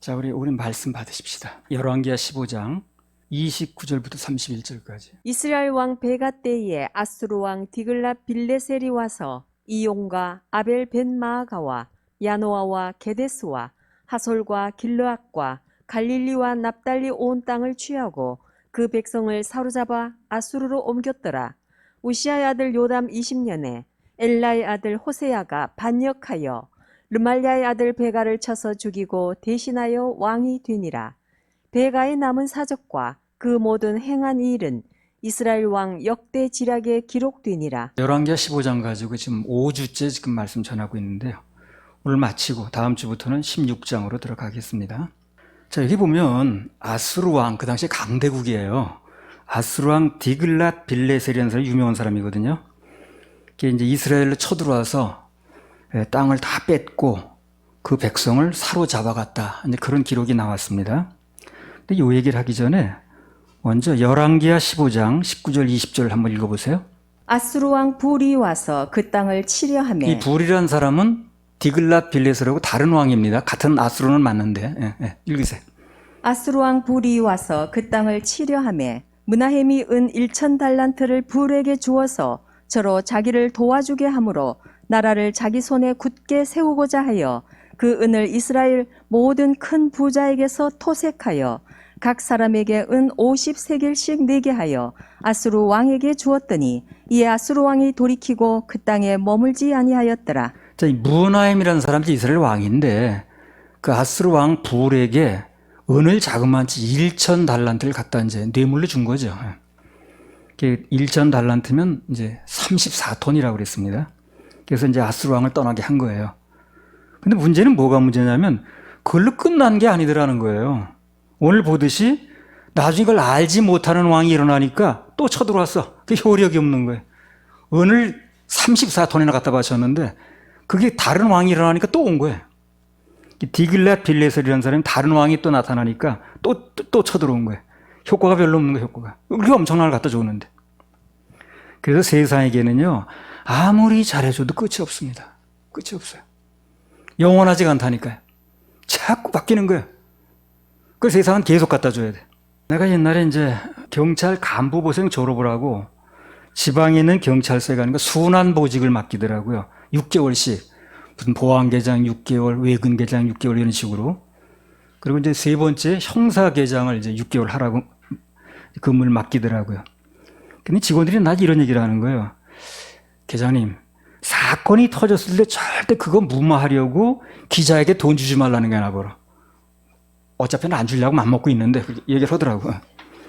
자, 우리 말씀 받으십시다. 열왕기하 15장 29절부터 31절까지. 이스라엘 왕 베가 때에 아수르 왕 디글랏 빌레셀이 와서 이용과 아벨 벤 마아가와 야노아와 게데스와 하솔과 길르앗과 갈릴리와 납달리 온 땅을 취하고 그 백성을 사로잡아 아수르로 옮겼더라. 우시아의 아들 요담 20년에 엘라의 아들 호세야가 반역하여 르말랴의 아들 베가를 쳐서 죽이고 대신하여 왕이 되니라. 베가의 남은 사적과 그 모든 행한 일은 이스라엘 왕 역대 지략에 기록되니라. 열왕기하 15장 가지고 지금 5주째 지금 말씀 전하고 있는데요. 오늘 마치고 다음 주부터는 16장으로 들어가겠습니다. 자, 여기 보면 아수르 왕, 그 당시에 강대국이에요. 아수르 왕 디글랏 빌레셀이라는 사람이 유명한 사람이거든요. 이게 이제 이스라엘로 쳐들어와서 땅을 다 뺏고 그 백성을 사로잡아갔다. 이제 그런 기록이 나왔습니다. 근데 이 얘기를 하기 전에 먼저 열왕기하 15장 19절 20절 한번 읽어보세요. 아수르 왕 불이 와서 그 땅을 치려하매. 이 불이라는 사람은 디글랏 빌레셀하고 다른 왕입니다. 같은 아수르는 맞는데. 읽으세요. 아수르 왕 불이 와서 그 땅을 치려하매 므나헴이 은 1,000달란트를 불에게 주어서 저로 자기를 도와주게 하므로 나라를 자기 손에 굳게 세우고자 하여 그 은을 이스라엘 모든 큰 부자에게서 토색하여 각 사람에게 은 50세겔씩 내게 하여 아수르 왕에게 주었더니 이에 아수르 왕이 돌이키고 그 땅에 머물지 아니하였더라. 자, 이 므나헴이라는 사람이 이스라엘 왕인데 그 아수르 왕 불에게 은을 자그마치 1,000달란트를 갖다 이제 뇌물로 준 거죠. 1,000달란트면 이제 34톤이라고 그랬습니다. 그래서 이제 아수르 왕을 떠나게 한 거예요. 근데 문제는 뭐가 문제냐면 그걸로 끝난 게 아니더라는 거예요. 오늘 보듯이 나중에 그걸 알지 못하는 왕이 일어나니까 또 쳐들어왔어. 그 효력이 없는 거예요. 은을 34톤이나 갖다 바쳤는데 그게 다른 왕이 일어나니까 또 온 거예요. 디글랏 빌레셀이라는 사람이 다른 왕이 또 나타나니까 또 쳐들어온 거예요. 효과가 별로 없는 거예요, 효과가. 그렇게 엄청난 걸 갖다 줬는데. 그래서 세상에게는요, 아무리 잘해줘도 끝이 없습니다. 끝이 없어요. 영원하지가 않다니까요. 자꾸 바뀌는 거예요. 그 세상은 계속 갖다 줘야 돼. 내가 옛날에 이제 경찰 간부보생 졸업을 하고 지방에 있는 경찰서에 가니까 순환보직을 맡기더라고요. 6개월씩. 무슨 보안계장 6개월, 외근계장 6개월 이런 식으로. 그리고 이제 세 번째 형사계장을 이제 6개월 하라고 근무를 맡기더라고요. 근데 직원들이 나한테 이런 얘기를 하는 거예요. 계장님, 사건이 터졌을 때 절대 그거 무마하려고 기자에게 돈 주지 말라는 게 나보러. 어차피 안 주려고 맘먹고 있는데 얘기를 하더라고요.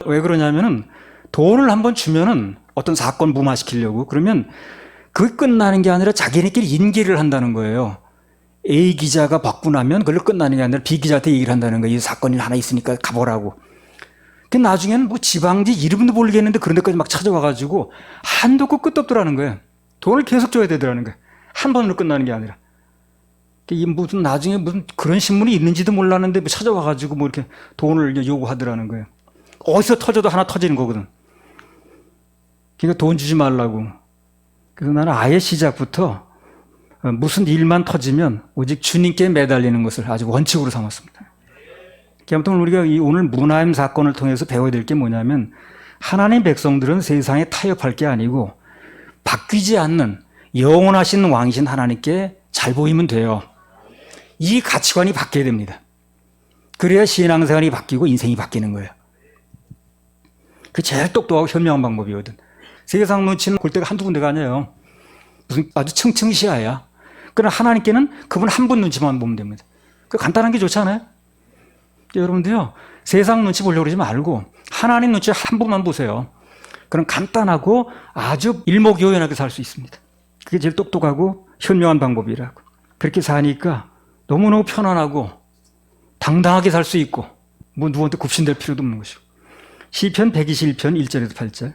왜 그러냐면은 돈을 한번 주면은 어떤 사건 무마시키려고 그러면 그게 끝나는 게 아니라 자기네끼리 인계를 한다는 거예요. A 기자가 받고 나면 그걸로 끝나는 게 아니라 B 기자한테 얘기를 한다는 거예요. 이 사건이 하나 있으니까 가보라고. 그 나중에는 뭐 지방지 이름도 모르겠는데 그런 데까지 막 찾아와가지고 한도 없고 끝도 없더라는 거예요. 돈을 계속 줘야 되더라는 거예요. 한 번으로 끝나는 게 아니라. 이 무슨 나중에 무슨 그런 신문이 있는지도 몰랐는데 뭐 찾아와가지고 뭐 이렇게 돈을 요구하더라는 거예요. 어디서 터져도 하나 터지는 거거든. 그러니까 돈 주지 말라고. 그래서 나는 아예 시작부터 무슨 일만 터지면 오직 주님께 매달리는 것을 아주 원칙으로 삼았습니다. 아무튼 우리가 오늘 므나헴 사건을 통해서 배워야 될 게 뭐냐면 하나님의 백성들은 세상에 타협할 게 아니고 바뀌지 않는 영원하신 왕이신 하나님께 잘 보이면 돼요. 이 가치관이 바뀌어야 됩니다. 그래야 신앙생활이 바뀌고 인생이 바뀌는 거예요. 그게 제일 똑똑하고 현명한 방법이거든. 세상 눈치는 볼 때가 한두 군데가 아니에요. 무슨 아주 층층시야야. 그러나 하나님께는 그분 한 분 눈치만 보면 됩니다. 그 간단한 게 좋지 않아요? 여러분들요, 세상 눈치 보려고 그러지 말고 하나님 눈치 한 분만 보세요. 그럼 간단하고 아주 일목요연하게 살 수 있습니다. 그게 제일 똑똑하고 현명한 방법이라고. 그렇게 사니까 너무너무 편안하고 당당하게 살 수 있고 뭐 누구한테 굽신될 필요도 없는 것이고. 시편 121편 1절에서 8절.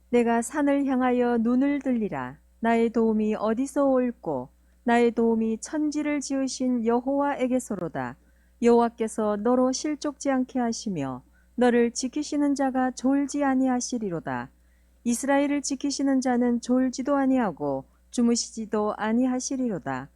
내가 산을 향하여 눈을 들리라. 나의 도움이 어디서 올꼬? 나의 도움이 천지를 지으신 여호와에게서로다. 여호와께서 너로 실족지 않게 하시며 너를 지키시는 자가 졸지 아니하시리로다. 이스라엘을 지키시는 자는 졸지도 아니하고 주무시지도 아니하시리로다.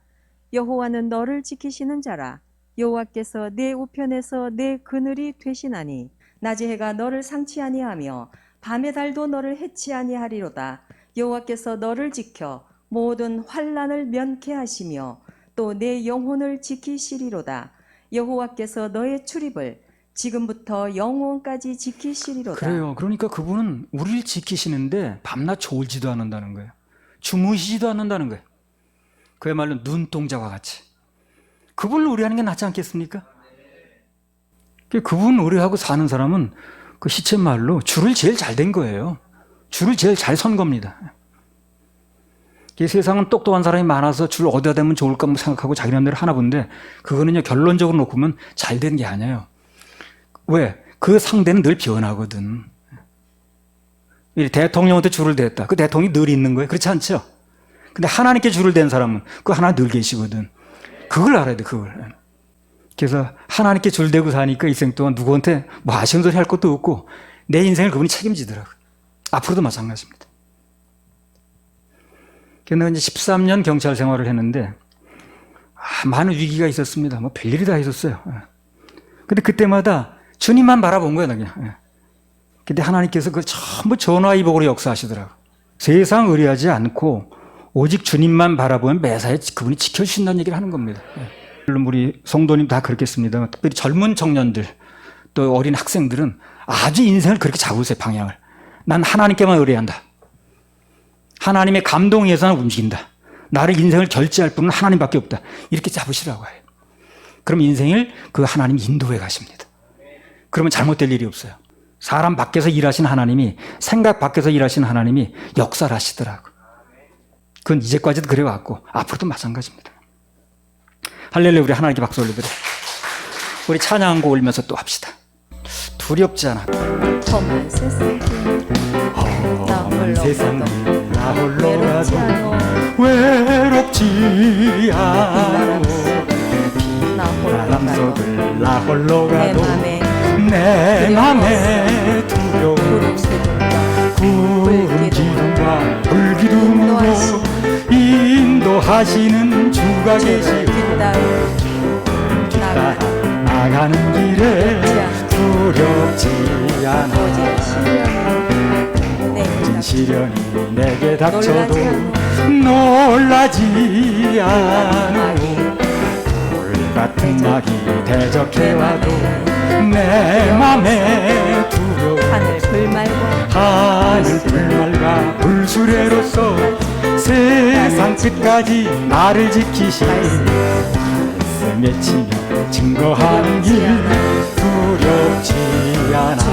여호와는 너를 지키시는 자라. 여호와께서 내 우편에서 내 그늘이 되시나니 낮의 해가 너를 상치 아니하며 밤의 달도 너를 해치 아니하리로다. 여호와께서 너를 지켜 모든 환난을 면케하시며 또 내 영혼을 지키시리로다. 여호와께서 너의 출입을 지금부터 영원까지 지키시리로다. 그래요. 그러니까 그분은 우리를 지키시는데 밤낮 졸지도 않는다는 거예요. 주무시지도 않는다는 거예요. 그야말로 눈동자와 같이. 그분을 의뢰하는 게 낫지 않겠습니까? 그분 의뢰하고 사는 사람은 그 시쳇말로 줄을 제일 잘 된 거예요. 줄을 제일 잘 선 겁니다. 이 세상은 똑똑한 사람이 많아서 줄 어디다 대면 좋을까 생각하고 자기 남대로 하나 본데 그거는요 결론적으로 놓고 보면 잘 된 게 아니에요. 왜? 그 상대는 늘 변하거든. 대통령한테 줄을 댔다. 그 대통령이 늘 있는 거예요. 그렇지 않죠? 근데 하나님께 줄을 댄 사람은 그 하나 늘 계시거든. 그걸 알아야 돼, 그걸. 그래서 하나님께 줄 대고 사니까 일생 동안 누구한테 뭐 아쉬운 소리 할 것도 없고 내 인생을 그분이 책임지더라고요. 앞으로도 마찬가지입니다. 그래서 이제 13년 경찰 생활을 했는데 많은 위기가 있었습니다. 뭐 별일이 다 있었어요. 근데 그때마다 주님만 바라본 거예요, 그냥. 근데 하나님께서 그걸 전부 전화위복으로 역사하시더라고요. 세상 의뢰하지 않고 오직 주님만 바라보면 매사에 그분이 지켜주신다는 얘기를 하는 겁니다. 물론 우리 성도님 다 그렇겠습니다. 특별히 젊은 청년들 또 어린 학생들은 아주 인생을 그렇게 잡으세요, 방향을. 난 하나님께만 의뢰한다. 하나님의 감동에서는 움직인다. 나를 인생을 결제할 분은 하나님밖에 없다. 이렇게 잡으시라고 해요. 그럼 인생을 그 하나님이 인도해 가십니다. 그러면 잘못될 일이 없어요. 사람 밖에서 일하시는 하나님이, 생각 밖에서 일하시는 하나님이 역사를 하시더라고요. 그건 이제까지도 그래왔고 앞으로도 마찬가지입니다. 할렐루야. 우리 하나님께 박수 올려드려요. 우리 찬양곡 올리면서 또 합시다. 두렵지 않아. 험한 세상 험한 세상 나 홀로 가도 외롭지 않아. 바람 속을 나 홀로 가도 내 맘에 두려움 구름 기둥과 불기둥으로 인도하시는 주가 계시오. 뒤따라 나가는 길에 두렵지 않아. 모든 시련이 내게 닥쳐도 놀라지 않고 불같은 낙이 대적해와도 내 맘에 두려워. 하늘 불말과 불수레로서 세상 끝까지 나를 지키시. 말씀 외치며 증거하는 길 두렵지 않아.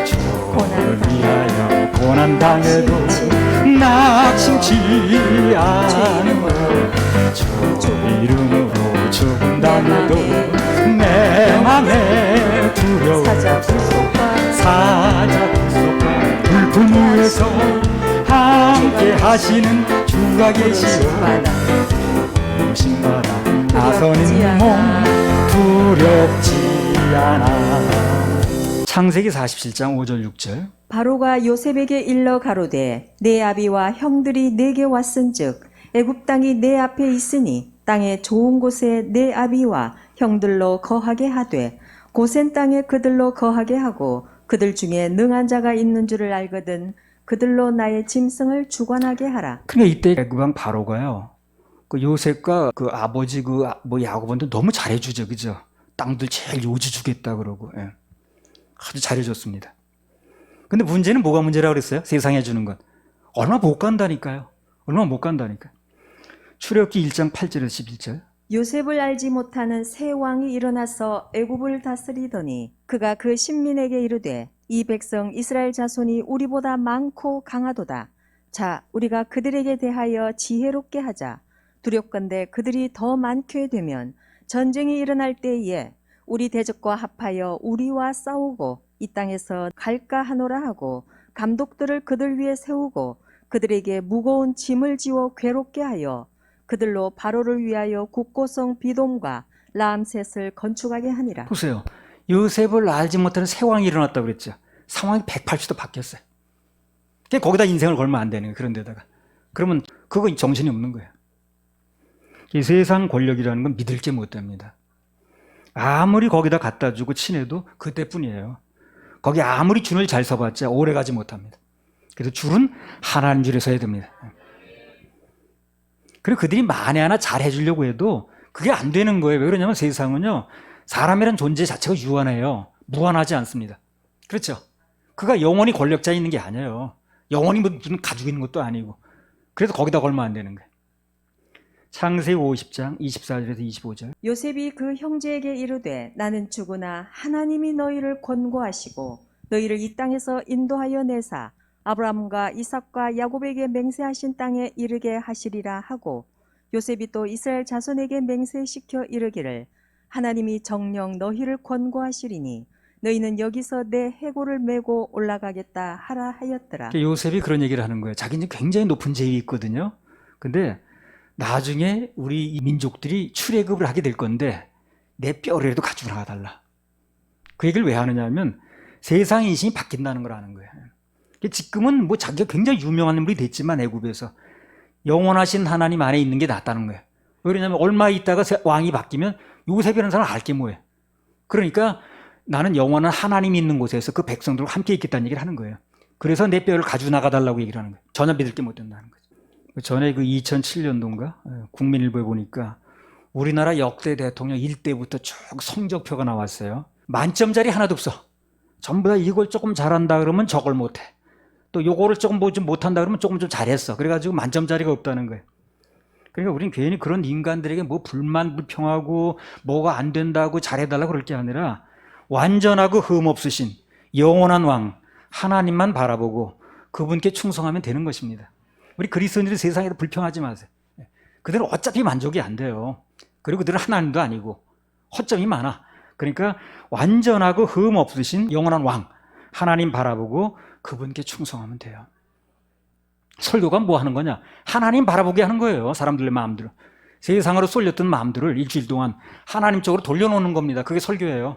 주를 위하여 고난당해도 낙심치 않고 주 이름으로 죽음당해도 내 맘에 두려워. 사자 불속과 불품 위에서 함께 하시는 주가 계시오. 무심바다 나서는 몸 두렵지 않아. 창세기 47장 5절 6절. 바로가 요셉에게 일러 가로되 내 아비와 형들이 내게 왔은즉 애굽 땅이 내 앞에 있으니 땅의 좋은 곳에 내 아비와 형들로 거하게 하되 고센 땅에 그들로 거하게 하고 그들 중에 능한 자가 있는 줄을 알거든 그들로 나의 짐승을 주관하게 하라. 그러니까 이때 애굽 왕 바로가요. 그 요셉과 그 아버지 뭐 야곱한테 너무 잘해주죠, 그죠? 땅들 제일 요지 주겠다 그러고, 예. 아주 잘해줬습니다. 근데 문제는 뭐가 문제라고 그랬어요? 세상에 주는 것. 얼마 못 간다니까요. 얼마 못 간다니까. 출애굽기 1장 8절에서 11절. 요셉을 알지 못하는 새 왕이 일어나서 애굽을 다스리더니 그가 그 신민에게 이르되 이 백성 이스라엘 자손이 우리보다 많고 강하도다. 자, 우리가 그들에게 대하여 지혜롭게 하자. 두렵건대 그들이 더 많게 되면 전쟁이 일어날 때에 우리 대적과 합하여 우리와 싸우고 이 땅에서 갈까 하노라 하고 감독들을 그들 위에 세우고 그들에게 무거운 짐을 지워 괴롭게 하여 그들로 바로를 위하여 국고성 비돔과 라암셋을 건축하게 하니라. 보세요. 요셉을 알지 못하는 새 왕이 일어났다고 그랬죠. 상황이 180도 바뀌었어요. 거기다 인생을 걸면 안 되는 거예요. 그런 데다가. 그러면 그거 정신이 없는 거예요. 이 세상 권력이라는 건 믿을 게 못 됩니다. 아무리 거기다 갖다 주고 친해도 그때뿐이에요. 거기 아무리 줄을 잘 서봤자 오래 가지 못합니다. 그래서 줄은 하나님 줄에 서야 됩니다. 그리고 그들이 만에 하나 잘 해주려고 해도 그게 안 되는 거예요. 왜 그러냐면 세상은요, 사람이란 존재 자체가 유한해요. 무한하지 않습니다. 그렇죠? 그가 영원히 권력자에 있는 게 아니에요. 영원히 무슨 가지고 있는 것도 아니고. 그래서 거기다 걸면 안 되는 거예요. 창세기 50장 24절에서 25절. 요셉이 그 형제에게 이르되 나는 죽으나 하나님이 너희를 권고하시고 너희를 이 땅에서 인도하여 내사 아브라함과 이삭과 야곱에게 맹세하신 땅에 이르게 하시리라 하고, 요셉이 또 이스라엘 자손에게 맹세시켜 이르기를 하나님이 정녕 너희를 권고하시리니 너희는 여기서 내 해골을 메고 올라가겠다 하라 하였더라. 요셉이 그런 얘기를 하는 거예요. 자기는 굉장히 높은 재위 있거든요. 근데 나중에 우리 민족들이 출애굽을 하게 될 건데 내 뼈라도 가지고 나가달라. 그 얘기를 왜 하느냐 하면 세상 인심이 바뀐다는 걸 아는 거예요. 지금은 뭐 자기가 굉장히 유명한 인물이 됐지만 애굽에서 영원하신 하나님 안에 있는 게 낫다는 거예요. 왜냐하면 얼마 있다가 왕이 바뀌면 요셉이라는 사람을 알게 뭐예요. 그러니까 나는 영원한 하나님이 있는 곳에서 그 백성들과 함께 있겠다는 얘기를 하는 거예요. 그래서 내 뼈를 가지고 나가달라고 얘기를 하는 거예요. 전혀 믿을 게 못 된다는 거죠. 전에 그 2007년도인가 국민일보에 보니까 우리나라 역대 대통령 1대부터 쭉 성적표가 나왔어요. 만점짜리 하나도 없어. 전부 다 이걸 조금 잘한다 그러면 저걸 못해. 또 요거를 조금 뭐 좀 못한다 그러면 조금 좀 잘했어. 그래가지고 만점짜리가 없다는 거예요. 그러니까 우리는 괜히 그런 인간들에게 뭐 불만 불평하고 뭐가 안 된다고 잘해달라고 그럴 게 아니라 완전하고 흠 없으신 영원한 왕 하나님만 바라보고 그분께 충성하면 되는 것입니다. 우리 그리스도인들이 세상에도 불평하지 마세요. 그들은 어차피 만족이 안 돼요. 그리고 그들은 하나님도 아니고 허점이 많아. 그러니까 완전하고 흠 없으신 영원한 왕 하나님 바라보고 그분께 충성하면 돼요. 설교가 뭐 하는 거냐? 하나님 바라보게 하는 거예요. 사람들의 마음들을. 세상으로 쏠렸던 마음들을 일주일 동안 하나님 쪽으로 돌려놓는 겁니다. 그게 설교예요.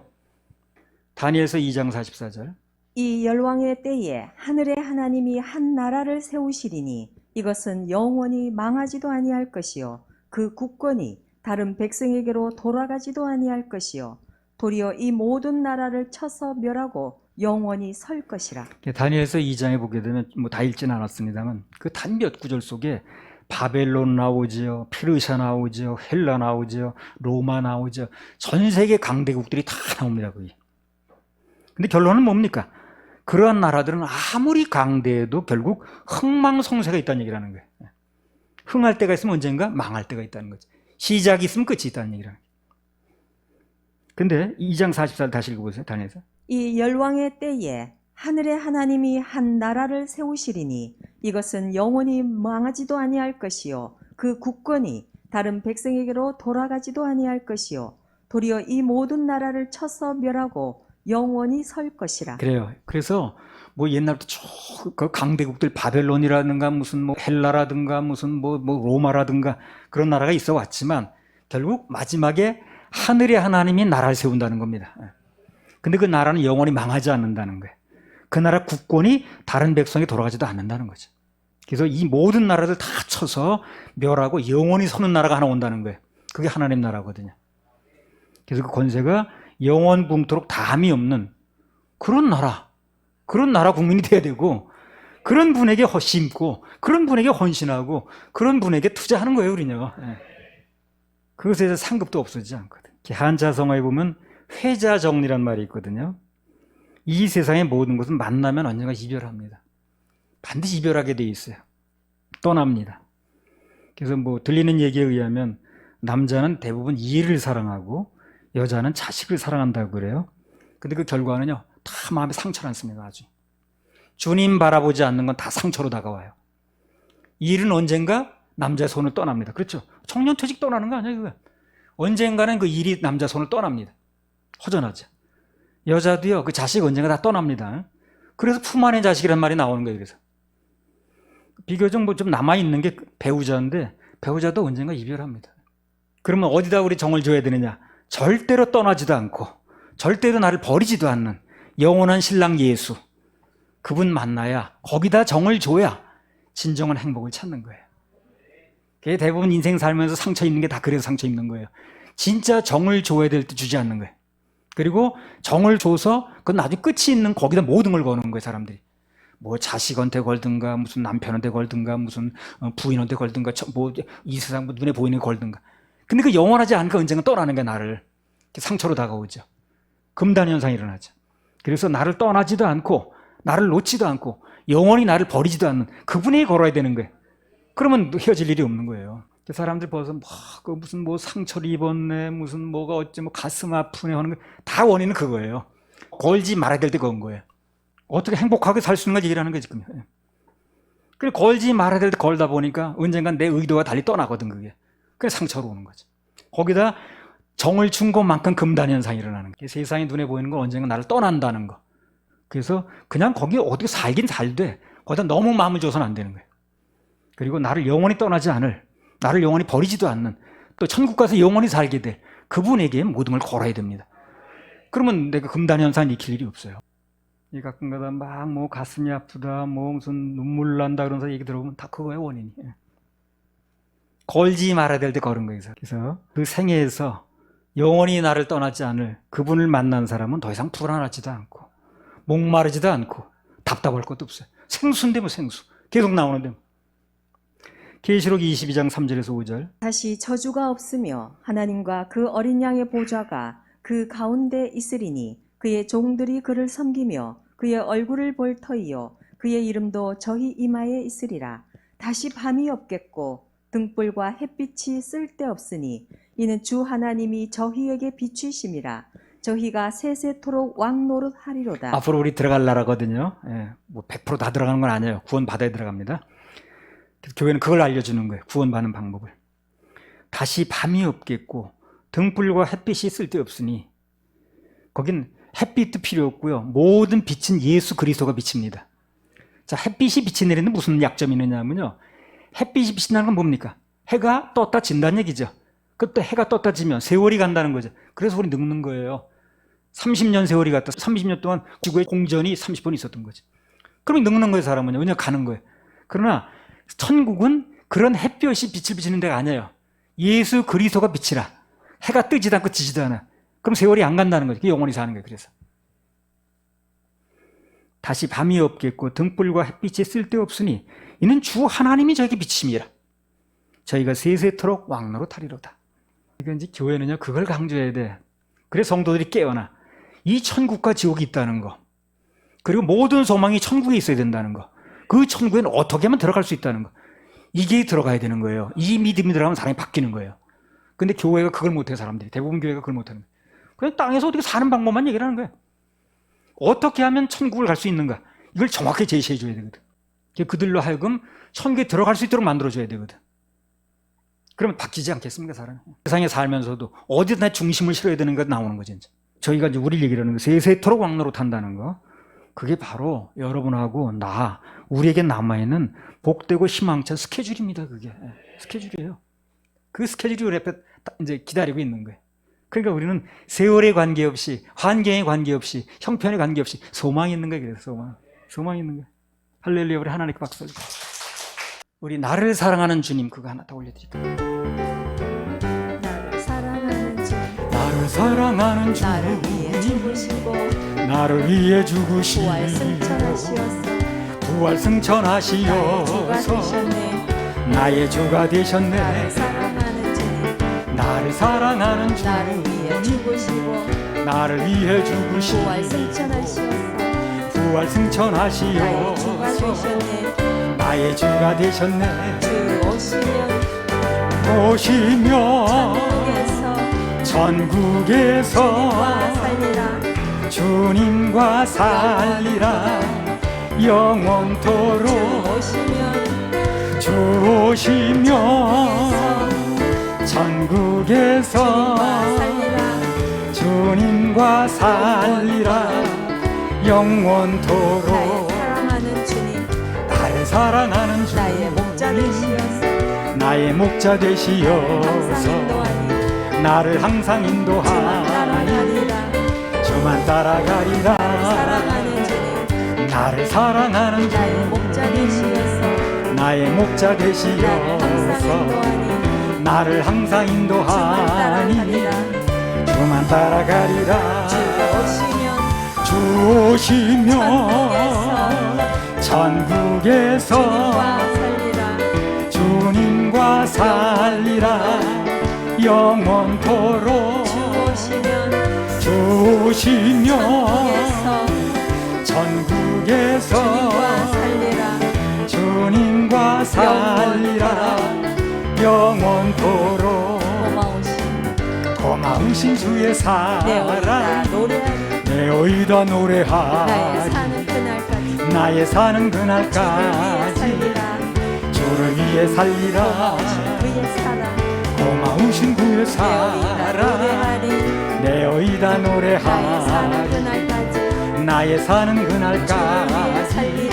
다니엘서 2장 44절. 이 열왕의 때에 하늘의 하나님이 한 나라를 세우시리니 이것은 영원히 망하지도 아니할 것이요 그 국권이 다른 백성에게로 돌아가지도 아니할 것이요 도리어 이 모든 나라를 쳐서 멸하고 영원히 설 것이라. 다니엘서 2장에 보게 되면 뭐 다 읽지는 않았습니다만 그 단 몇 구절 속에 바벨론 나오지요, 페르시아 나오지요, 헬라 나오지요, 로마 나오지요. 전 세계 강대국들이 다 나옵니다. 거기. 근데 결론은 뭡니까? 그러한 나라들은 아무리 강대해도 결국 흥망성쇠가 있다는 얘기를 하는 거예요. 흥할 때가 있으면 언젠가 망할 때가 있다는 거죠. 시작이 있으면 끝이 있다는 얘기를 하는 거예요. 근데 2장 44절 다시 읽어보세요. 다니엘서. 이 열왕의 때에 하늘의 하나님이 한 나라를 세우시리니 이것은 영원히 망하지도 아니할 것이요 그 국권이 다른 백성에게로 돌아가지도 아니할 것이요 도리어 이 모든 나라를 쳐서 멸하고 영원히 설 것이라. 그래요. 그래서 뭐 옛날부터 쭉 그 강대국들 바벨론이라든가 무슨 뭐 헬라라든가 무슨 뭐 로마라든가 그런 나라가 있어 왔지만 결국 마지막에 하늘의 하나님이 나라를 세운다는 겁니다. 근데 그 나라는 영원히 망하지 않는다는 거예요. 그 나라 국권이 다른 백성에 돌아가지도 않는다는 거죠. 그래서 이 모든 나라들 다 쳐서 멸하고 영원히 서는 나라가 하나 온다는 거예요. 그게 하나님 나라거든요. 그래서 그 권세가 영원 붕토록 담이 없는 그런 나라 국민이 돼야 되고 그런 분에게 심고 그런 분에게 헌신하고 그런 분에게 투자하는 거예요, 우리는요. 그것에 대해서 상급도 없어지지 않거든. 한자성어에 보면 회자정리란 말이 있거든요. 이 세상의 모든 것은 만나면 언젠가 이별합니다. 반드시 이별하게 돼 있어요. 떠납니다. 그래서 뭐 들리는 얘기에 의하면 남자는 대부분 일을 사랑하고 여자는 자식을 사랑한다고 그래요. 근데 그 결과는요, 다 마음에 상처를 않습니다. 아주. 주님 바라보지 않는 건 다 상처로 다가와요. 일은 언젠가 남자의 손을 떠납니다. 그렇죠? 청년퇴직 떠나는 거 아니에요, 그거. 언젠가는 그 일이 남자 손을 떠납니다. 허전하죠. 여자도요, 그 자식 언젠가 다 떠납니다. 그래서 품 안의 자식이란 말이 나오는 거예요. 그래서 비교적 뭐 좀 남아있는 게 배우자인데 배우자도 언젠가 이별합니다. 그러면 어디다 우리 정을 줘야 되느냐? 절대로 떠나지도 않고 절대로 나를 버리지도 않는 영원한 신랑 예수, 그분 만나야, 거기다 정을 줘야 진정한 행복을 찾는 거예요. 그게 대부분 인생 살면서 상처 입는 게 다 그래서 상처 입는 거예요. 진짜 정을 줘야 될 때 주지 않는 거예요. 그리고 정을 줘서 그건 나중에 끝이 있는 거기다 모든 걸 거는 거예요, 사람들이. 뭐 자식한테 걸든가, 무슨 남편한테 걸든가, 무슨 부인한테 걸든가, 뭐 이 세상 눈에 보이는 게 걸든가. 근데 그 영원하지 않으니까 언젠가 떠나는 게 나를 상처로 다가오죠. 금단 현상이 일어나죠. 그래서 나를 떠나지도 않고, 나를 놓지도 않고, 영원히 나를 버리지도 않는 그분에게 걸어야 되는 거예요. 그러면 헤어질 일이 없는 거예요. 사람들 벌써 그 무슨 뭐 상처를 입었네, 무슨 뭐가 어째 뭐 가슴 아프네 하는 거 다 원인은 그거예요. 걸지 말아야 될 때 건 거예요. 어떻게 행복하게 살 수 있는 걸 얘기를 하는 거지 지금. 그래 걸지 말아야 될 때 걸다 보니까 언젠간 내 의도와 달리 떠나거든 그게. 그게 상처로 오는 거죠. 거기다 정을 준 것만큼 금단 현상이 일어나는 거예요. 세상이 눈에 보이는 건 언젠가 나를 떠난다는 거. 그래서 그냥 거기에 어떻게 살긴 살되 거기다 너무 마음을 줘서는 안 되는 거예요. 그리고 나를 영원히 떠나지 않을, 나를 영원히 버리지도 않는, 또 천국 가서 영원히 살게 될 그분에게 모든 걸 걸어야 됩니다. 그러면 내가 금단 현상 익힐 일이 없어요. 이 가끔가다 막 뭐 가슴이 아프다, 뭐 무슨 눈물 난다 그러면서 얘기 들어보면 다 그거예요, 원인이. 걸지 말아야 될 때 걸은 거예요. 그래서 그 생애에서 영원히 나를 떠나지 않을 그분을 만난 사람은 더 이상 불안하지도 않고 목마르지도 않고 답답할 것도 없어요. 생수인데 뭐 생수. 계속 나오는데 뭐. 계시록 22장 3절에서 5절. 다시 저주가 없으며 하나님과 그 어린 양의 보좌가 그 가운데 있으리니 그의 종들이 그를 섬기며 그의 얼굴을 볼 터이요 그의 이름도 저희 이마에 있으리라. 다시 밤이 없겠고 등불과 햇빛이 쓸데없으니 이는 주 하나님이 저희에게 비추심이라. 저희가 세세토록 왕노릇 하리로다. 앞으로 우리 들어갈 나라거든요. 예, 뭐 100% 다 들어가는 건 아니에요. 구원 받아야 들어갑니다. 교회는 그걸 알려주는 거예요. 구원받는 방법을. 다시 밤이 없겠고 등불과 햇빛이 쓸데없으니 거긴 햇빛도 필요 없고요. 모든 빛은 예수 그리스도가 비칩니다. 자, 햇빛이 빛이 내리는 무슨 약점이 있느냐면요. 햇빛이 빛나는 건 뭡니까? 해가 떴다 진다는 얘기죠. 그때 해가 떴다 지면 세월이 간다는 거죠. 그래서 우리 늙는 거예요. 30년 세월이 갔다 30년 동안 지구의 공전이 30분 있었던 거죠. 그러면 늙는 거예요, 사람은요. 왜냐 가는 거예요. 그러나 천국은 그런 햇볕이 빛을 비치는 데가 아니에요. 예수 그리스도가 빛이라. 해가 뜨지도 않고 지지도 않아. 그럼 세월이 안 간다는 거죠. 영원히 사는 거예요. 그래서 다시 밤이 없겠고 등불과 햇빛이 쓸데없으니 이는 주 하나님이 저에게 비치심이라. 저희가 세세토록 왕노릇하리로다. 그러니까 이제 교회는요 그걸 강조해야 돼. 그래서 성도들이 깨어나 이 천국과 지옥이 있다는 거, 그리고 모든 소망이 천국에 있어야 된다는 거, 그 천국에는 어떻게 하면 들어갈 수 있다는 거, 이게 들어가야 되는 거예요. 이 믿음이 들어가면 사람이 바뀌는 거예요. 근데 교회가 그걸 못해요. 사람들이 대부분 교회가 그걸 못하는 거예요. 그냥 땅에서 어떻게 사는 방법만 얘기를 하는 거예요. 어떻게 하면 천국을 갈 수 있는가, 이걸 정확히 제시해 줘야 되거든. 그들로 하여금 천국에 들어갈 수 있도록 만들어줘야 되거든. 그러면 바뀌지 않겠습니까, 사람이? 세상에 살면서도 어디다 중심을 실어야 되는가 나오는 거죠. 이제. 저희가 이제 우리 얘기를 하는 거, 세세토록 왕노릇한다는 거, 그게 바로 여러분하고 나, 우리에게 남아있는 복되고 희망찬 스케줄입니다. 그게 스케줄이에요. 그 스케줄이 우리 앞에 이제 기다리고 있는 거예요. 그러니까 우리는 세월에 관계없이, 환경에 관계없이, 형편에 관계없이 소망이 있는 거예요. 그래서 소망이 있는 거예요. 할렐루야. 우리 하나님께 박수 올리고. 우리 나를 사랑하는 주님 그거 하나 더 올려드릴까요? 나를 사랑하는 주, 나를 사랑하는 주, 나를 위해 죽으시고 나를 위해 죽으시고 부활 승천하시어서 부활 승천하시어서 나의 주가 되셨네. 나를 사랑하는 주님, 나를 사랑하는 주, 나를 위해 죽으시고 나를 위해 죽으시고 부활 승천하시어서 부활 승천하시어서 나의 주가 되셨네. 나의 주가 되셨네. 주 오시면 천국에서 천국에서 주님과 살리라. 영원토록 주 오시면 천국에서 주님과 살리라. 영원토록 사랑하는 주님, 나를 사랑하는 주, 나의 목자 되시어서 나의 목자 되시어서 나를 항상 인도하니 주만 따라가리라. 사랑하는 주님, 나를 사랑하는 주, 나의 목자 되시어서 나의 목자 되시어서 나를 항상 인도하니 주만 따라가리라. 주 오시면 천국에서 주님과 살리라. 영원토록 주 오시면 천국에서 주님과 살리라. 영원토록 고마우신 주의 사랑 내어이다 노래하리. 나의 사는 그날까지 주를 위해 살리라. 고마우신 주의 사랑 내어이다 노래하리. 나의 사는 그날까지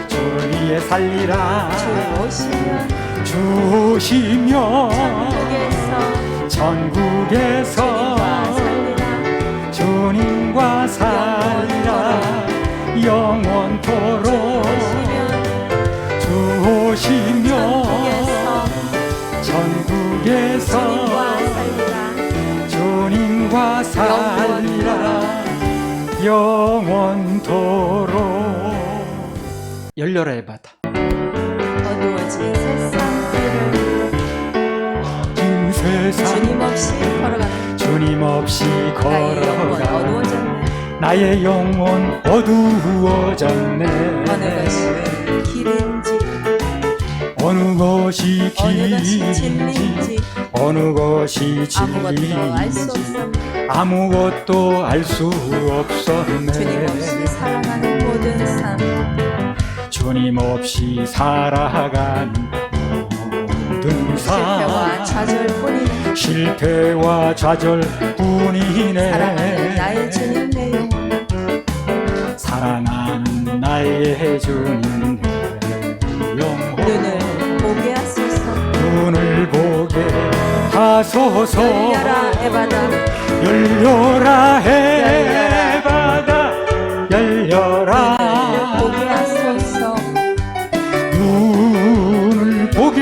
주를 위해 살리라. 주 오시면 천국에서 주님과 살리라. 영원토록 주 오시면 천국에서 주님과 살리라. 영원토록. 열려라의 바다. 어두워진 세상길을 긴 세상 주님 없이 걸어가는 주님 없이 나의 영혼 걸어가 어두워졌네. 나의 영혼 어두워졌네. 어느 것이 길인지 어느 것이 어느 것이 길인지 진리인지 어느 것이 아무것도 알 수 없었네. 아무것도 알 수 주님 없었네. 없이 살아가는 모든 삶 주님 없이 살아가는 모든 실패와 삶 좌절뿐이네. 실패와 좌절뿐이네. 사랑하는 나의 주님 내 영혼 사랑하는 나의 주님 내 영혼 눈을 보게 하소서. 눈을 보게 하소서. 열려라 에바다 열려라 해바다 열려라. 보게 하소서. 눈을 보게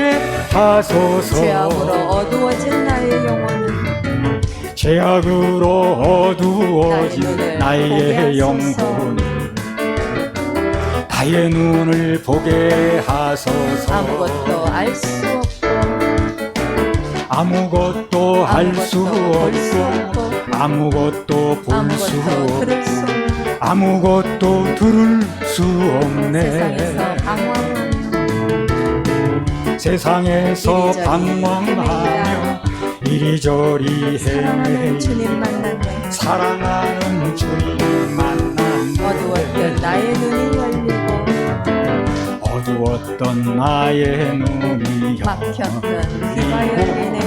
하소서. 죄악으로 어두워진 나의 영혼은 죄악으로 어두워진 나의 영혼 나의 눈을 보게 하소서. 아무것도 알 수 없고 아무것도 할 수 없고 아무것도 볼 수 아무것도 없고 들을 수 없는 아무것도 들을 수 세상에서 없네. 방황하며 세상에서 이리저리 방황하며 이리저리 사랑하는 헤매이며 주님 만났네. 사랑하는 주님 만났네. 어두웠던 나의 눈이 열리고 어두웠던 나의 눈이 막혔던 귀가 열리네.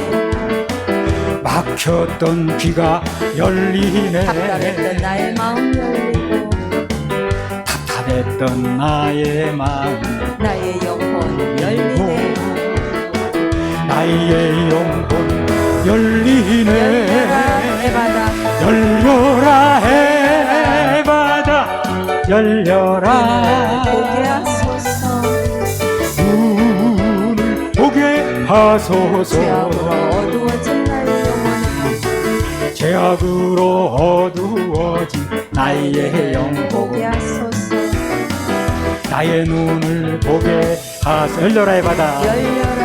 막혔던 귀가 열리네. 답답했던 나의 마음 열리고 답답했던 나의 마음 나의 영혼 열리네. 나의 영혼 열리네. 열려라 에바다 열려라 해바다 열려라. 보게 하소서. 눈을 보게 하소서. 죄악으로 어두워진 나의 영혼은 죄악으로 어두워진 나의 보게 영혼 하소서. 나의 눈을 보게 하소서. 열려라 해바다 열려라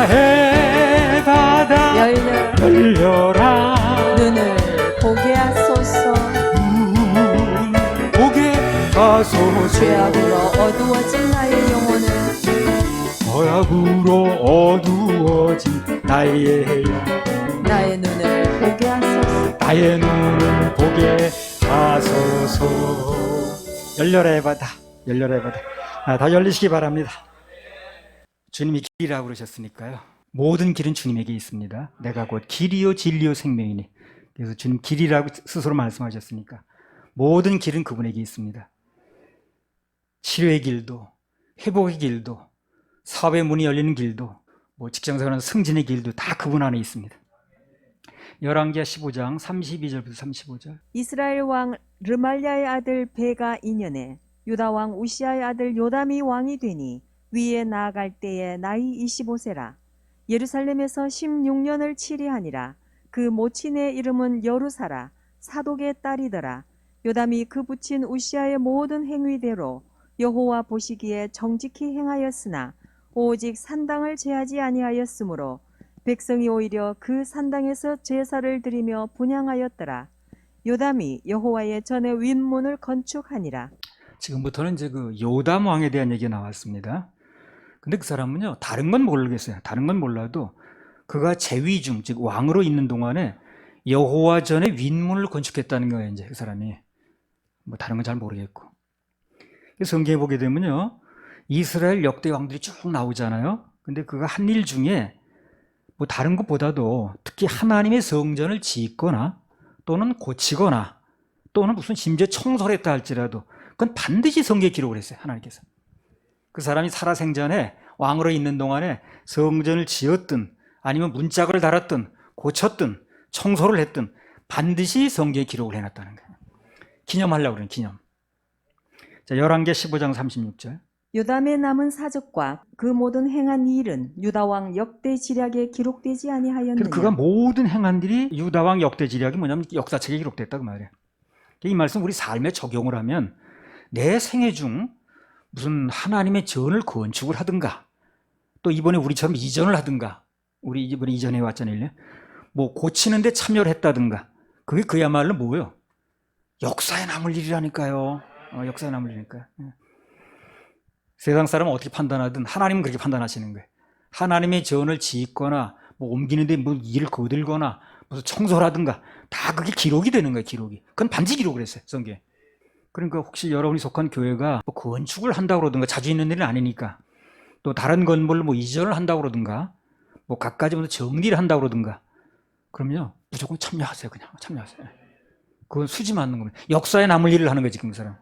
해바다 열려라 열려라. 눈을 보게 하소서. 눈을 보게 하소서. 죄악으로 어두워진 나의 영혼은 죄악으로 어두워진 나의 영혼 나의 눈을 보게 하소서. 나의 눈을 보게 하소서. 열려라 해바다 열려라 해바다. 다 열리시기 바랍니다. 주님이 길이라고 그러셨으니까요. 모든 길은 주님에게 있습니다. 내가 곧 길이요 진리요 생명이니. 그래서 주님 길이라고 스스로 말씀하셨으니까 모든 길은 그분에게 있습니다. 치료의 길도 회복의 길도 사업의 문이 열리는 길도 직장생활하는 승진의 길도 다 그분 안에 있습니다. 열왕기하 15장 32절부터 35절. 이스라엘 왕 르말랴의 아들 베가 2년에 유다 왕 우시아의 아들 요담이 왕이 되니 위에 나아갈 때에 나이 25세라. 예루살렘에서 16년을 치리하니라. 그 모친의 이름은 여루사라. 사독의 딸이더라. 요담이 그 부친 우시아의 모든 행위대로 여호와 보시기에 정직히 행하였으나 오직 산당을 제하지 아니하였으므로 백성이 오히려 그 산당에서 제사를 드리며 분향하였더라. 요담이 여호와의 전에 윗문을 건축하니라. 지금부터는 이제 그 요담 왕에 대한 얘기가 나왔습니다. 근데 그 사람은요, 다른 건 모르겠어요. 다른 건 몰라도 그가 제위중, 즉 왕으로 있는 동안에 여호와 전에 윗문을 건축했다는 거예요. 이제 그 사람이 뭐 다른 건 잘 모르겠고. 성경에 보게 되면요, 이스라엘 역대 왕들이 쭉 나오잖아요. 근데 그가 한 일 중에 뭐 다른 것보다도 특히 하나님의 성전을 짓거나 또는 고치거나 또는 무슨 심지어 청소를 했다 할지라도 그건 반드시 성경에 기록을 했어요. 하나님께서. 그 사람이 살아생전에 왕으로 있는 동안에 성전을 지었든 아니면 문짝을 달았든 고쳤든 청소를 했든 반드시 성경에 기록을 해놨다는 거예요. 기념하려고 그러는 기념. 자, 열왕기 15장 36절. 요담의 남은 사적과 그 모든 행한 일은 유다왕 역대 지략에 기록되지 아니하였느냐. 그래서 그가 모든 행한 일이 유다왕 역대 지략이 뭐냐면 역사책에 기록됐다 그 말이에요. 이 말씀 우리 삶에 적용을 하면 내 생애 중 무슨 하나님의 전을 건축을 하든가 또 이번에 우리처럼 이전을 하든가 우리 이번에 이전해 왔잖아요. 뭐 고치는데 참여를 했다든가 그게 그야말로 뭐예요? 역사에 남을 일이라니까요. 역사에 남을 일이니까요. 세상 사람은 어떻게 판단하든 하나님은 그렇게 판단하시는 거예요. 하나님의 전을 짓거나 뭐 옮기는데 뭐 일을 거들거나 무슨 청소라든가 다 그게 기록이 되는 거예요. 기록이. 그건 반드시 기록을 했어요. 성경에. 그러니까 혹시 여러분이 속한 교회가 뭐 건축을 한다고 그러든가 자주 있는 일은 아니니까 또 다른 건물로 뭐 이전을 한다고 그러든가 뭐 갖가지 뭐 정리를 한다고 그러든가 그럼요 무조건 참여하세요. 그냥 참여하세요. 그건 수지 맞는 겁니다. 역사에 남을 일을 하는 거지 지금 그 사람.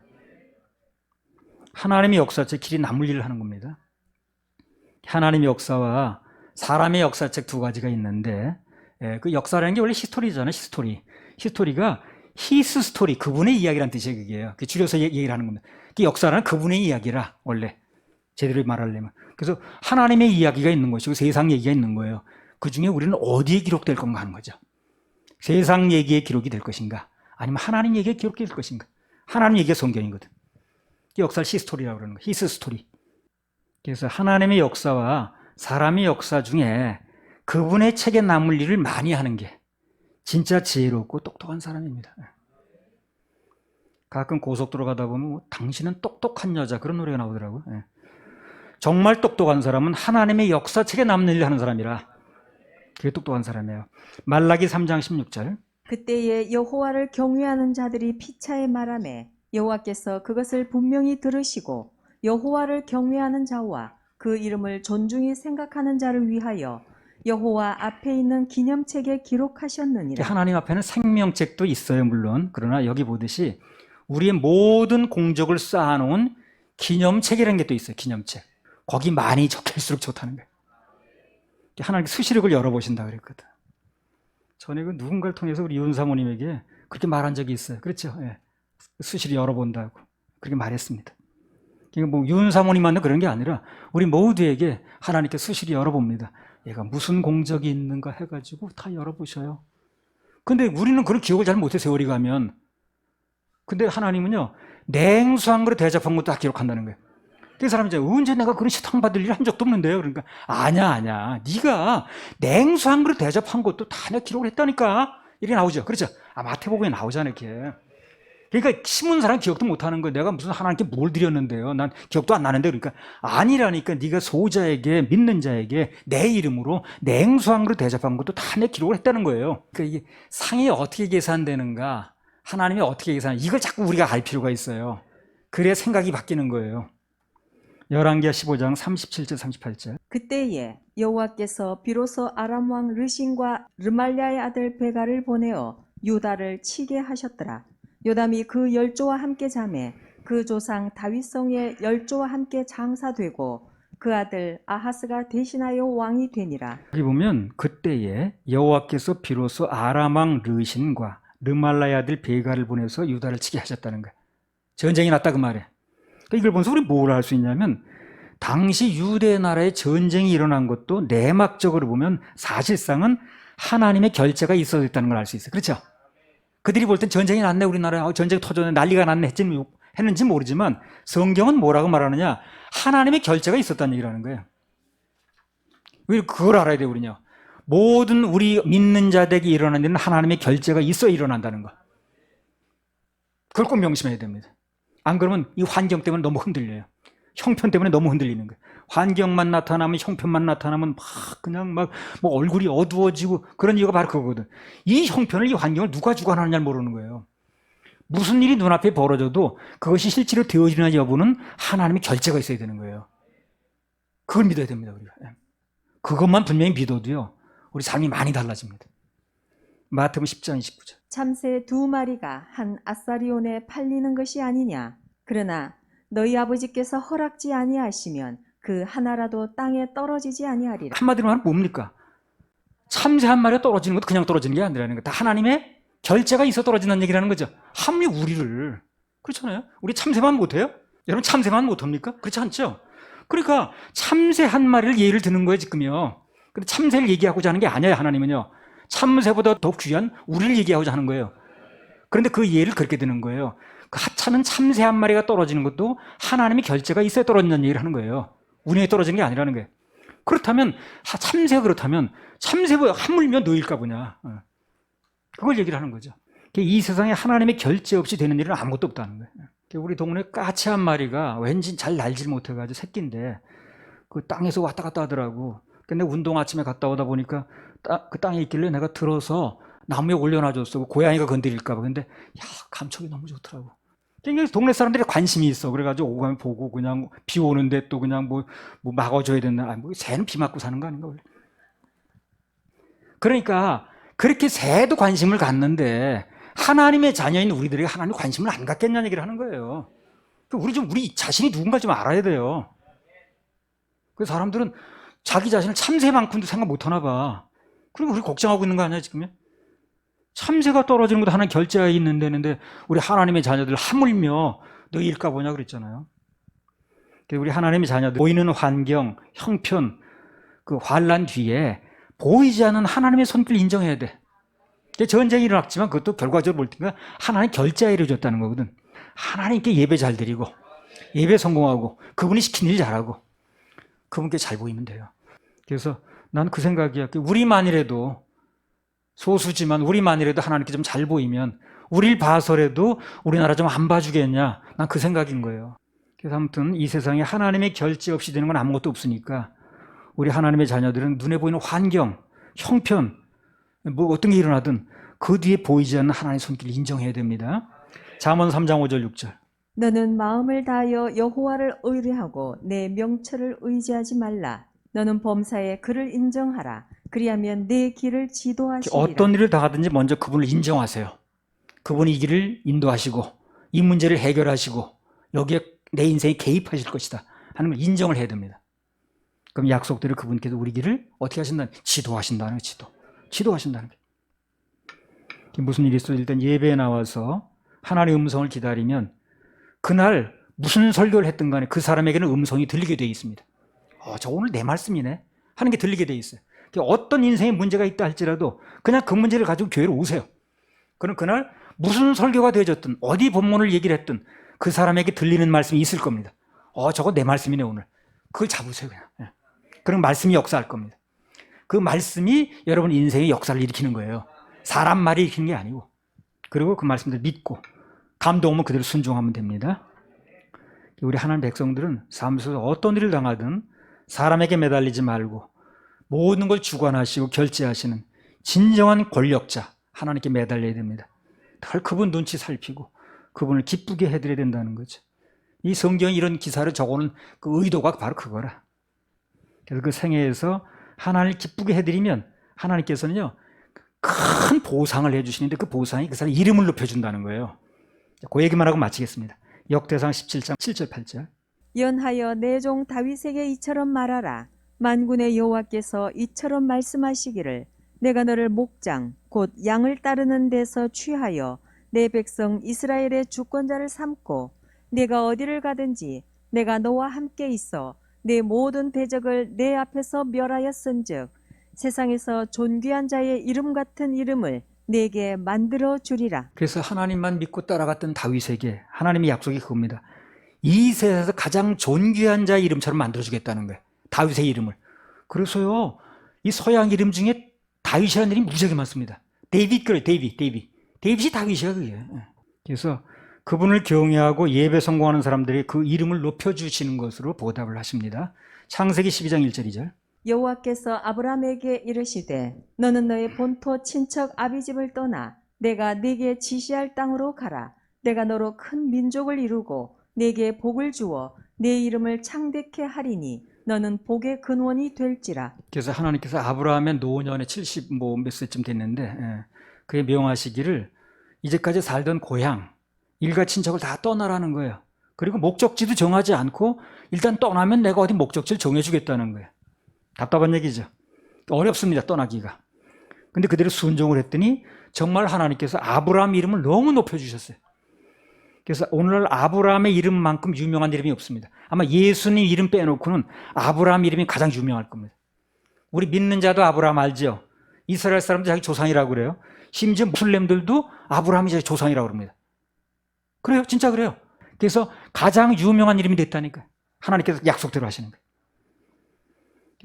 하나님의 역사책 길이 남을 일을 하는 겁니다. 하나님의 역사와 사람의 역사책 두 가지가 있는데 그 역사라는 게 원래 히스토리잖아요. 히스토리가 히스 스토리, 그분의 이야기란 뜻이에요. 그게요. 줄여서 얘기를 하는 겁니다. 역사는 그분의 이야기라 원래 제대로 말하려면. 그래서 하나님의 이야기가 있는 것이고 세상 얘기가 있는 거예요. 그 중에 우리는 어디에 기록될 건가 하는 거죠. 세상 얘기에 기록이 될 것인가 아니면 하나님 얘기에 기록될 것인가. 하나님 얘기가 성경이거든. 역사를 히스토리라고 그러는 거예요. 히스 스토리. 그래서 하나님의 역사와 사람의 역사 중에 그분의 책에 남을 일을 많이 하는 게 진짜 지혜롭고 똑똑한 사람입니다. 가끔 고속도로 가다 보면 뭐, 당신은 똑똑한 여자 그런 노래가 나오더라고요. 정말 똑똑한 사람은 하나님의 역사책에 남는 일을 하는 사람이라 그게 똑똑한 사람이에요. 말라기 3장 16절. 그때에 여호와를 경외하는 자들이 피차에 말하매 여호와께서 그것을 분명히 들으시고 여호와를 경외하는 자와 그 이름을 존중히 생각하는 자를 위하여 여호와 앞에 있는 기념책에 기록하셨느니라. 하나님 앞에는 생명책도 있어요 물론. 그러나 여기 보듯이 우리의 모든 공적을 쌓아놓은 기념책이라는 게 또 있어요. 기념책. 거기 많이 적혀있을수록 좋다는 거예요. 하나님 수시록을 열어보신다 그랬거든. 전에 그 누군가를 통해서 우리 윤 사모님에게 그렇게 말한 적이 있어요. 그렇죠? 예. 수시를 열어본다고 그렇게 말했습니다. 그러니까 뭐 윤 사모님만 그런 게 아니라 우리 모두에게 하나님께 수시를 열어봅니다. 얘가 무슨 공적이 있는가 해가지고 다 열어보셔요. 근데 우리는 그런 기억을 잘 못해 세월이 가면. 근데 하나님은요 냉수한 거로 대접한 것도 다 기록한다는 거예요. 그 사람이 이제 언제 내가 그런 시탕 받을 일 한 적도 없는데요. 그러니까 아니야. 네가 냉수한 거로 대접한 것도 다 내가 기록을 했다니까. 이렇게 나오죠. 그렇죠? 마태복음에 나오잖아요. 이렇게. 그러니까 심은 사람 기억도 못하는 거예요. 내가 무슨 하나님께 뭘 드렸는데요. 난 기억도 안 나는데. 그러니까 아니라니까. 네가 소자에게 믿는 자에게 내 이름으로 냉수한 거로 대접한 것도 다 내 기록을 했다는 거예요. 그러니까 이게 상이 어떻게 계산되는가, 하나님이 어떻게 계산하는가, 이걸 자꾸 우리가 알 필요가 있어요. 그래야 생각이 바뀌는 거예요. 열왕기 15장 37절 38절. 그때에 여호와께서 비로소 아람 왕 르신과 르말랴의 아들 베가를 보내어 유다를 치게 하셨더라. 요담이 그 열조와 함께 자매 그 조상 다윗성의 열조와 함께 장사되고 그 아들 아하스가 대신하여 왕이 되니라. 여기 보면 그때에 여호와께서 비로소 아람 왕 르신과 르말라의 아들 베가를 보내서 유다를 치게 하셨다는 거예요. 전쟁이 났다 그 말이에요. 그러니까 이걸 보면서 우리 뭘 알 수 있냐면 당시 유대 나라의 전쟁이 일어난 것도 내막적으로 보면 사실상은 하나님의 결재가 있어졌다는 걸 알 수 있어요. 그렇죠? 그들이 볼 땐 전쟁이 났네, 우리나라에. 전쟁 터졌네, 난리가 났네 했는지 모르지만 성경은 뭐라고 말하느냐? 하나님의 결재가 있었다는 얘기를 하는 거예요. 왜 그걸 알아야 돼요, 우리는요? 모든 우리 믿는 자들에게 일어나는 일은 하나님의 결재가 있어야 일어난다는 거. 그걸 꼭 명심해야 됩니다. 안 그러면 이 환경 때문에 너무 흔들려요. 형편 때문에 너무 흔들리는 거예요. 환경만 나타나면, 형편만 나타나면 막 그냥 막 뭐 얼굴이 어두워지고 그런 이유가 바로 그거거든. 이 형편을, 이 환경을 누가 주관하느냐를 모르는 거예요. 무슨 일이 눈앞에 벌어져도 그것이 실제로 되어지나 여부는 하나님의 결재가 있어야 되는 거예요. 그걸 믿어야 됩니다, 우리가. 그것만 분명히 믿어도요, 우리 삶이 많이 달라집니다. 마태복음 10장 29절. 참새 2마리가 한 아사리온에 팔리는 것이 아니냐. 그러나 너희 아버지께서 허락지 아니하시면 그 하나라도 땅에 떨어지지 아니하리라. 한마디로 말하면 뭡니까? 참새 한 마리가 떨어지는 것도 그냥 떨어지는 게 아니라는 거예요. 다 하나님의 결재가 있어 떨어진다는 얘기라는 거죠. 하물며 우리를. 그렇잖아요. 우리 참새만 못해요? 여러분 참새만 못합니까? 그렇지 않죠? 그러니까 참새 한 마리를 예를 드는 거예요, 지금요. 근데 참새를 얘기하고자 하는 게 아니에요, 하나님은요. 참새보다 더 귀한 우리를 얘기하고자 하는 거예요. 그런데 그 예를 그렇게 드는 거예요. 그 하찮은 참새 한 마리가 떨어지는 것도 하나님의 결재가 있어야 떨어진다는 얘기를 하는 거예요. 운에 떨어지는 게 아니라는 거예요. 그렇다면 참새가 그렇다면 참새보다 하물며 너일까 보냐. 그걸 얘기를 하는 거죠. 이 세상에 하나님의 결재 없이 되는 일은 아무것도 없다는 거예요. 우리 동네 까치 한 마리가 왠지 잘 날질 못해가지고 새끼인데 그 땅에서 왔다 갔다 하더라고. 근데 운동 아침에 갔다 오다 보니까 그 땅에 있길래 내가 들어서 나무에 올려놔줬어. 고양이가 건드릴까 봐. 근데 야, 감촉이 너무 좋더라고. 그러니까 동네 사람들이 관심이 있어. 그래가지고 오고 가면 보고 그냥 비 오는데 또 그냥 뭐 막아줘야 된다. 뭐 새는 비 맞고 사는 거 아닌가 원래. 그러니까 그렇게 새도 관심을 갖는데 하나님의 자녀인 우리들에게 하나님 관심을 안 갖겠냐는 얘기를 하는 거예요. 우리 자신이 누군가 좀 알아야 돼요. 그 사람들은 자기 자신을 참새만큼도 생각 못 하나 봐. 그리고 우리 걱정하고 있는 거 아니야, 지금요? 참새가 떨어지는 것도 하나님 결재가 있는데 우리 하나님의 자녀들 하물며 너희일까 보냐 그랬잖아요. 우리 하나님의 자녀들 보이는 환경, 형편, 그 환난 뒤에 보이지 않는 하나님의 손길 인정해야 돼. 전쟁이 일어났지만 그것도 결과적으로 볼 때가 하나님 결재가 이루어졌다는 거거든. 하나님께 예배 잘 드리고 예배 성공하고 그분이 시킨 일 잘하고 그분께 잘 보이면 돼요. 그래서 난 그 생각이야. 우리만이라도 소수지만 우리만이라도 하나님께 좀 잘 보이면 우리를 봐서라도 우리나라 좀 안 봐주겠냐. 난 그 생각인 거예요. 그래서 아무튼 이 세상에 하나님의 결재 없이 되는 건 아무것도 없으니까 우리 하나님의 자녀들은 눈에 보이는 환경, 형편, 뭐 어떤 게 일어나든 그 뒤에 보이지 않는 하나님의 손길을 인정해야 됩니다. 잠언 3장 5절 6절. 너는 마음을 다하여 여호와를 의뢰하고 내 명철을 의지하지 말라. 너는 범사에 그를 인정하라. 그리하면 내 길을 지도하시리라. 어떤 일을 다 하든지 먼저 그분을 인정하세요. 그분이 이 길을 인도하시고 이 문제를 해결하시고 여기에 내 인생에 개입하실 것이다 하는 걸 인정을 해야 됩니다. 그럼 약속대로 그분께서 우리 길을 어떻게 하신다는 거예요? 지도하신다는 거예요. 지도하신다는 거예요. 무슨 일이 있어도 일단 예배에 나와서 하나님의 음성을 기다리면 그날 무슨 설교를 했든 간에 그 사람에게는 음성이 들리게 되어 있습니다. 저 오늘 내 말씀이네 하는 게 들리게 되어 있어요. 어떤 인생에 문제가 있다 할지라도 그냥 그 문제를 가지고 교회로 오세요. 그럼 그날 무슨 설교가 되어졌든 어디 본문을 얘기를 했든 그 사람에게 들리는 말씀이 있을 겁니다. 저거 내 말씀이네 오늘. 그걸 잡으세요 그냥. 그럼 말씀이 역사할 겁니다. 그 말씀이 여러분 인생의 역사를 일으키는 거예요. 사람 말이 일으키는 게 아니고. 그리고 그 말씀들 믿고 감동 오면 그대로 순종하면 됩니다. 우리 하나님 백성들은 삶 속에서 어떤 일을 당하든 사람에게 매달리지 말고 모든 걸 주관하시고 결제하시는 진정한 권력자 하나님께 매달려야 됩니다. 늘 그분 눈치 살피고 그분을 기쁘게 해드려야 된다는 거죠. 이 성경에 이런 기사를 적어놓은 그 의도가 바로 그거라. 그래서 그 생애에서 하나님을 기쁘게 해드리면 하나님께서는요 큰 보상을 해주시는데 그 보상이 그 사람 이름을 높여준다는 거예요. 그 얘기만 하고 마치겠습니다. 역대상 17장 7절 8절. 연하여 내 종 다윗에게 이처럼 말하라. 만군의 여호와께서 이처럼 말씀하시기를 내가 너를 목장 곧 양을 따르는 데서 취하여 내 백성 이스라엘의 주권자를 삼고 내가 어디를 가든지 내가 너와 함께 있어 내 모든 대적을 내 앞에서 멸하였은즉 세상에서 존귀한 자의 이름 같은 이름을 내게 만들어 주리라. 그래서 하나님만 믿고 따라갔던 다윗에게 하나님의 약속이 그겁니다. 이 세상에서 가장 존귀한 자의 이름처럼 만들어주겠다는 거예요. 다윗의 이름을. 그래서요, 이 서양 이름 중에 다윗이라는 이름이 무지하게 많습니다. 데이빗 그래요. 데이빗이 다윗이야 그게. 그래서 그분을 경외하고 예배 성공하는 사람들이 그 이름을 높여주시는 것으로 보답을 하십니다. 창세기 12장 1절 2절. 여호와께서 아브라함에게 이르시되 너는 너의 본토 친척 아비집을 떠나 내가 네게 지시할 땅으로 가라. 내가 너로 큰 민족을 이루고 네게 복을 주어 네 이름을 창대케 하리니 너는 복의 근원이 될지라. 그래서 하나님께서 아브라함의 노년에 70 몇 세쯤 됐는데 그에 명하시기를 이제까지 살던 고향, 일가 친척을 다 떠나라는 거예요. 그리고 목적지도 정하지 않고 일단 떠나면 내가 어디 목적지를 정해주겠다는 거예요. 답답한 얘기죠. 어렵습니다, 떠나기가. 근데 그대로 순종을 했더니 정말 하나님께서 아브라함 이름을 너무 높여주셨어요. 그래서 오늘날 아브라함의 이름만큼 유명한 이름이 없습니다. 아마 예수님 이름 빼놓고는 아브라함 이름이 가장 유명할 겁니다. 우리 믿는 자도 아브라함 알죠? 이스라엘 사람들 자기 조상이라고 그래요. 심지어 무슬림들도 아브라함이 자기 조상이라고 그럽니다. 그래요, 진짜 그래요. 그래서 가장 유명한 이름이 됐다니까요. 하나님께서 약속대로 하시는 거예요.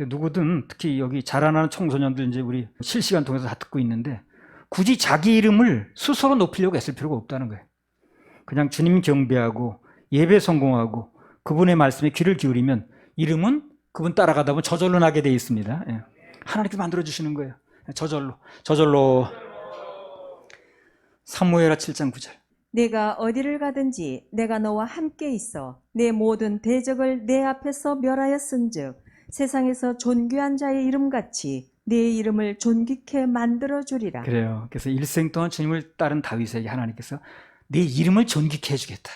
누구든 특히 여기 자라나는 청소년들 이제 우리 실시간 통해서 다 듣고 있는데 굳이 자기 이름을 스스로 높이려고 애쓸 필요가 없다는 거예요. 그냥 주님 경배하고 예배 성공하고 그분의 말씀에 귀를 기울이면 이름은 그분 따라가다 보면 저절로 나게 되어 있습니다. 예. 하나님께서 만들어주시는 거예요. 저절로. 사무엘하 7장 9절. 내가 어디를 가든지 내가 너와 함께 있어 내 모든 대적을 내 앞에서 멸하였은즉 세상에서 존귀한 자의 이름같이 네 이름을 존귀케 만들어 주리라. 그래요. 그래서 일생 동안 주님을 따른 다윗에게 하나님께서 네 이름을 존귀케 해주겠다.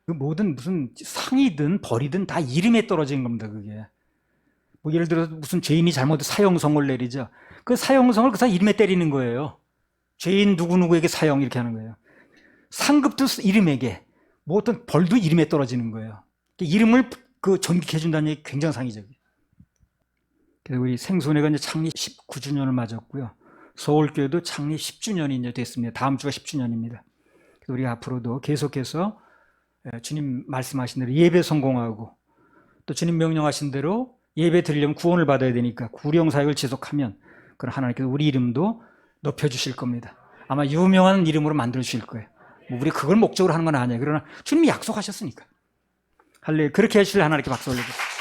그 모든 무슨 상이든 벌이든 다 이름에 떨어진 겁니다. 그게. 뭐 예를 들어서 무슨 죄인이 잘못해 사형성을 내리죠. 그 사형성을 그 사람 이름에 때리는 거예요. 죄인 누구누구에게 사형 이렇게 하는 거예요. 상급도 이름에게, 뭐 어떤 벌도 이름에 떨어지는 거예요. 이름을 그 존귀케 해준다는 얘기 굉장히 상이적이에요. 그래서 우리 생손회가 이제 창립 19주년을 맞았고요. 서울교회도 창립 10주년이 이제 됐습니다. 다음 주가 10주년입니다. 그래서 우리 앞으로도 계속해서 주님 말씀하신 대로 예배 성공하고 또 주님 명령하신 대로 예배 드리려면 구원을 받아야 되니까 구령 사역을 지속하면 그럼 하나님께서 우리 이름도 높여주실 겁니다. 아마 유명한 이름으로 만들어 주실 거예요. 뭐 우리 그걸 목적으로 하는 건 아니에요. 그러나 주님이 약속하셨으니까. 할렐루야. 그렇게 해주실 하나님께 박수 올려주세요.